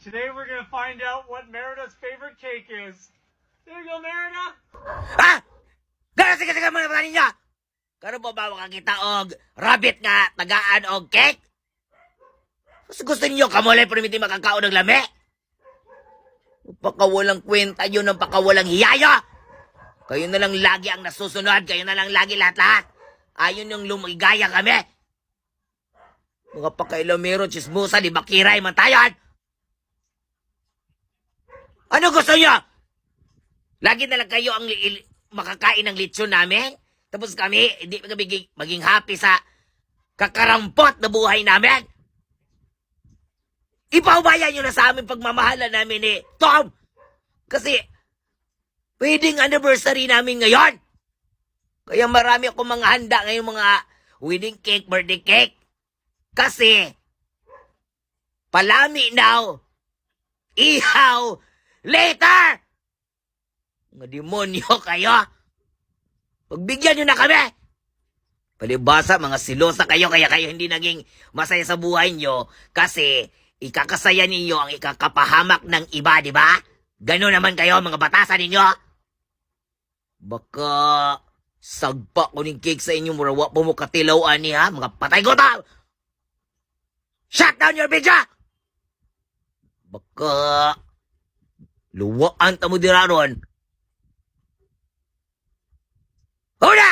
Today we're gonna find out what Merida's favorite cake is. There you go, Merida! Ha? Gano'n sige mga mga ninyo! Karon po ba makakita og rabbit nga tagaan og cake? Gusto ninyo kamulay permiti makakaon ng lami? Pakawalang kwenta yun ng pakawalang hiyayo! Kayo na lang lagi ang nasusunod, kayo na lang lagi lahat-lahat. Ayon yung lumigaya kami. Mga pakailamero, chismusa, di ba kiray man tayo? Ano gusto nyo? Lagi na lang kayo ang makakain ng lechon namin? Tapos kami, hindi kami maging happy sa kakarampot na buhay namin? Ipahubayan nyo na sa amin pagmamahala namin ni Tom! Kasi, wedding anniversary namin ngayon! Kaya marami akong mga handa ngayong mga wedding cake, birthday cake. Kasi, palami now, ihaw later! Mga demonyo kayo! Pagbigyan nyo na kami! Palibasa, mga silosa kayo, kaya kayo hindi naging masaya sa buhay nyo kasi ikakasaya ninyo ang ikakapahamak ng iba, di ba? Gano'n naman kayo, mga batasan ninyo. Baka sagpa ko ng cake sa inyo, murawa po mo katilaw ani ha, mga patay ko ta! Shut down your video! Baka luwaan ta mo dira ron. Huna!